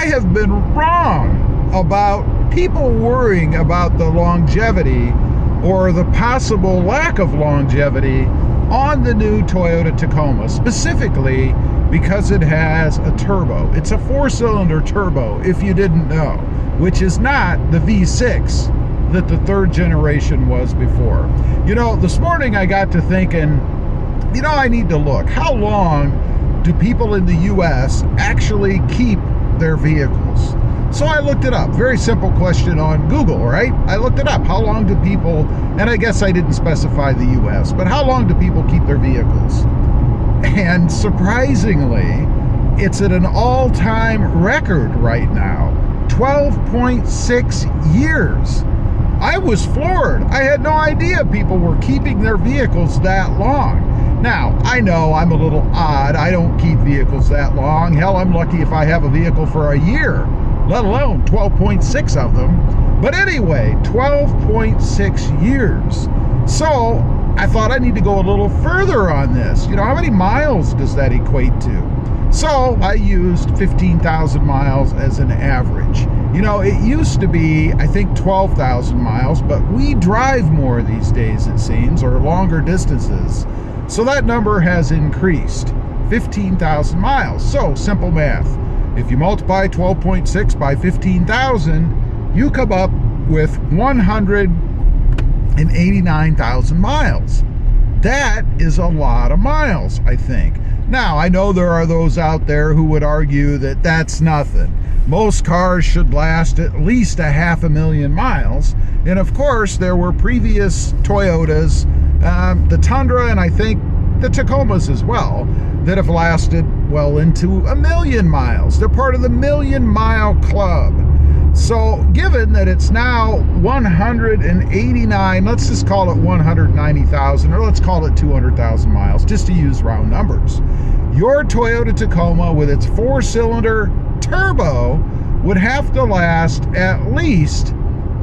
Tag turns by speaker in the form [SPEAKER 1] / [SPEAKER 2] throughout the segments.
[SPEAKER 1] I have been wrong about people worrying about the longevity or the possible lack of longevity on the new Toyota Tacoma, specifically because it has a turbo. It's a 4-cylinder turbo, if you didn't know, which is not the V6 that the third generation was before. You know, this morning I got to thinking, you know, I need to look. How long do people in the US actually keep their vehicles? So I looked it up. Very simple question on Google, right? I looked it up. How long do people, and I guess I didn't specify the US, but how long do people keep their vehicles? And surprisingly, it's at an all-time record right now, 12.6 years. I was floored. I had no idea people were keeping their vehicles that long. Now, I know I'm a little odd. I don't keep vehicles that long. Hell, I'm lucky if I have a vehicle for a year, let alone 12.6 of them. But anyway, 12.6 years. So I thought I need to go a little further on this. You know, how many miles does that equate to? So I used 15,000 miles as an average. You know, it used to be, I think, 12,000 miles, but we drive more these days, it seems, or longer distances. So that number has increased, 15,000 miles. So simple math. If you multiply 12.6 by 15,000, you come up with 189,000 miles. That is a lot of miles, I think. Now, I know there are those out there who would argue that that's nothing. Most cars should last at least 500,000 miles. And of course, there were previous Toyotas, the Tundra, and I think the Tacomas as well, that have lasted well into 1,000,000 miles. They're part of the 1,000,000-mile club. So given that it's now 189, let's just call it 190,000, or let's call it 200,000 miles, just to use round numbers. Your Toyota Tacoma with its 4-cylinder turbo would have to last at least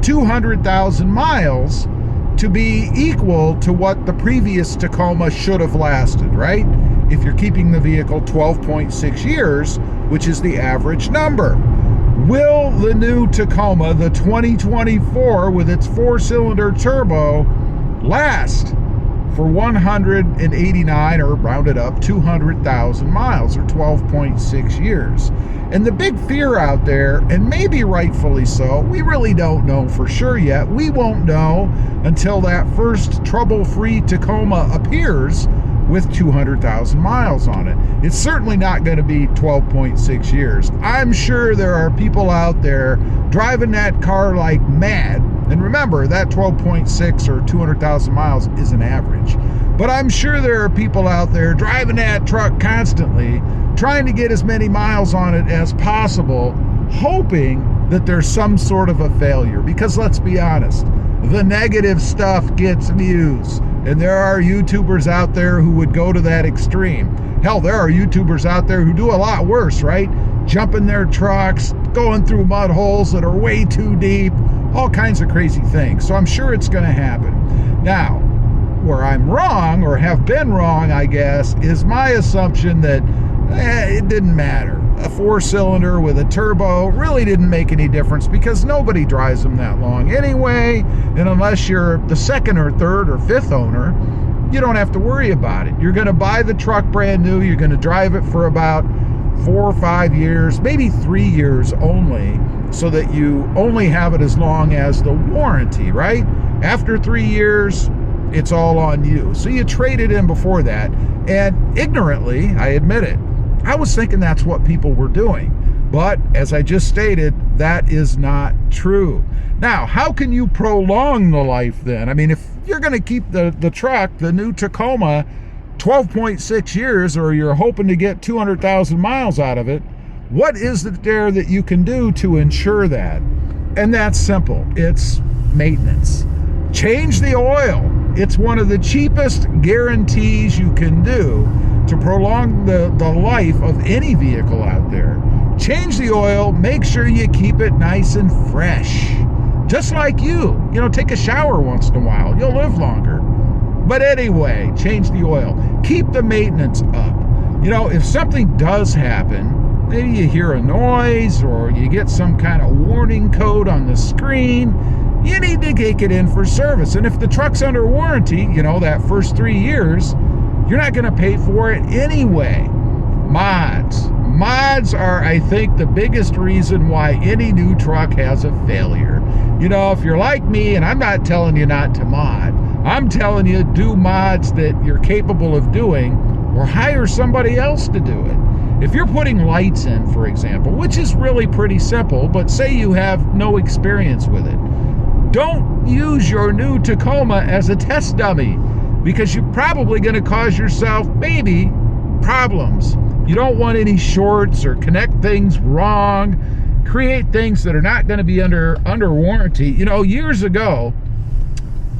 [SPEAKER 1] 200,000 miles to be equal to what the previous Tacoma should have lasted, right? If you're keeping the vehicle 12.6 years, which is the average number. Will the new Tacoma, the 2024 with its 4-cylinder turbo, last for 189, or rounded up, 200,000 miles, or 12.6 years? And the big fear out there, and maybe rightfully so, we really don't know for sure yet. We won't know until that first trouble-free Tacoma appears with 200,000 miles on it. It's certainly not going to be 12.6 years. I'm sure there are people out there driving that car like mad. And remember, that 12.6 or 200,000 miles is an average. But I'm sure there are people out there driving that truck constantly, trying to get as many miles on it as possible, hoping that there's some sort of a failure. Because let's be honest, the negative stuff gets views. And there are YouTubers out there who would go to that extreme. Hell, there are YouTubers out there who do a lot worse, right? Jumping their trucks, going through mud holes that are way too deep, all kinds of crazy things. So I'm sure it's going to happen. Now, where I'm wrong, or have been wrong, I guess, is my assumption that it didn't matter. A 4-cylinder with a turbo really didn't make any difference because nobody drives them that long anyway. And unless you're the second or third or fifth owner, you don't have to worry about it. You're going to buy the truck brand new. You're going to drive it for about 4 or 5 years, maybe 3 years only, so that you only have it as long as the warranty, right? After 3 years, it's all on you. So you trade it in before that. And ignorantly, I admit it, I was thinking that's what people were doing. But as I just stated, that is not true. Now, how can you prolong the life then? I mean, if you're going to keep the truck, the new Tacoma, 12.6 years, or you're hoping to get 200,000 miles out of it, what is it there that you can do to ensure that? And that's simple. It's maintenance. Change the oil. It's one of the cheapest guarantees you can do to prolong the life of any vehicle out there. Change the oil, make sure you keep it nice and fresh. Just like you know, take a shower once in a while, you'll live longer. But anyway, change the oil. Keep the maintenance up. You know, if something does happen, maybe you hear a noise or you get some kind of warning code on the screen, you need to take it in for service. And if the truck's under warranty, you know, that first 3 years, you're not going to pay for it anyway. Mods are, I think, the biggest reason why any new truck has a failure. You know, if you're like me, and I'm not telling you not to mod, I'm telling you do mods that you're capable of doing, or hire somebody else to do it. If you're putting lights in, for example, which is really pretty simple, but say you have no experience with it, don't use your new Tacoma as a test dummy, because you're probably going to cause yourself maybe problems. You don't want any shorts or connect things wrong, create things that are not going to be under warranty. You know, years ago,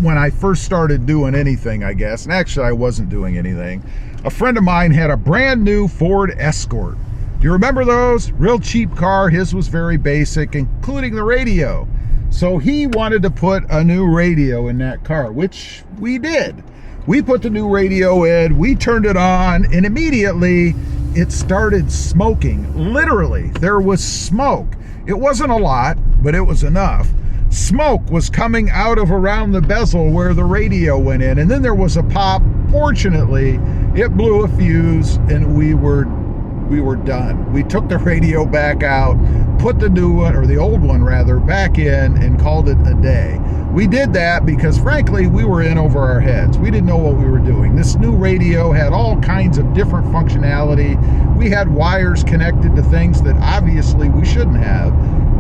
[SPEAKER 1] when I first started doing anything, I guess, and actually I wasn't doing anything, a friend of mine had a brand new Ford Escort. Do you remember those? Real cheap car. His was very basic, including the radio. So he wanted to put a new radio in that car, which we did. We put the new radio in, we turned it on, and immediately it started smoking. Literally, there was smoke. It wasn't a lot, but it was enough. Smoke was coming out of around the bezel where the radio went in, and then there was a pop. Fortunately, it blew a fuse, and we were done. We took the radio back out, put the new one, or the old one rather, back in and called it a day. We did that because frankly, we were in over our heads. We didn't know what we were doing. This new radio had all kinds of different functionality. We had wires connected to things that obviously we shouldn't have,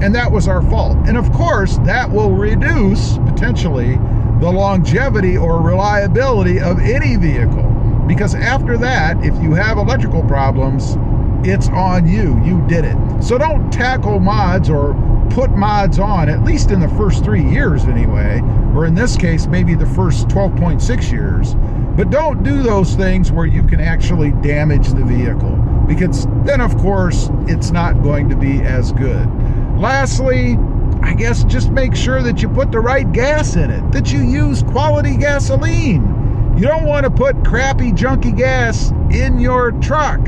[SPEAKER 1] and that was our fault. And of course, that will reduce potentially the longevity or reliability of any vehicle. Because after that, if you have electrical problems, it's on you. You did it. So don't tackle mods or put mods on, at least in the first 3 years anyway, or in this case, maybe the first 12.6 years. But don't do those things where you can actually damage the vehicle, because then, of course, it's not going to be as good. Lastly, I guess just make sure that you put the right gas in it, that you use quality gasoline. You don't want to put crappy, junky gas in your truck.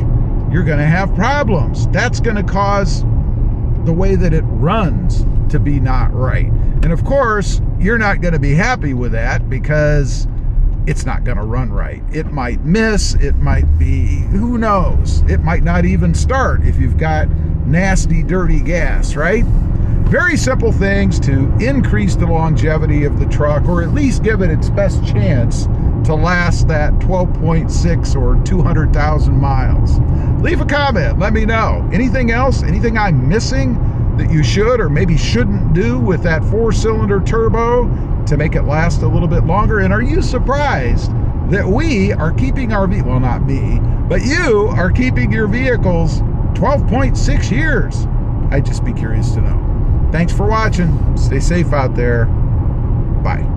[SPEAKER 1] You're going to have problems. That's going to cause the way that it runs to be not right. And of course, you're not going to be happy with that because it's not going to run right. It might miss, it might be, who knows? It might not even start if you've got nasty, dirty gas, right? Very simple things to increase the longevity of the truck, or at least give it its best chance to last that 12.6 or 200,000 miles. Leave a comment, let me know. Anything else, anything I'm missing that you should or maybe shouldn't do with that 4-cylinder turbo to make it last a little bit longer? And are you surprised that we are keeping our, well, not me, but you are keeping your vehicles 12.6 years? I'd just be curious to know. Thanks for watching. Stay safe out there. Bye.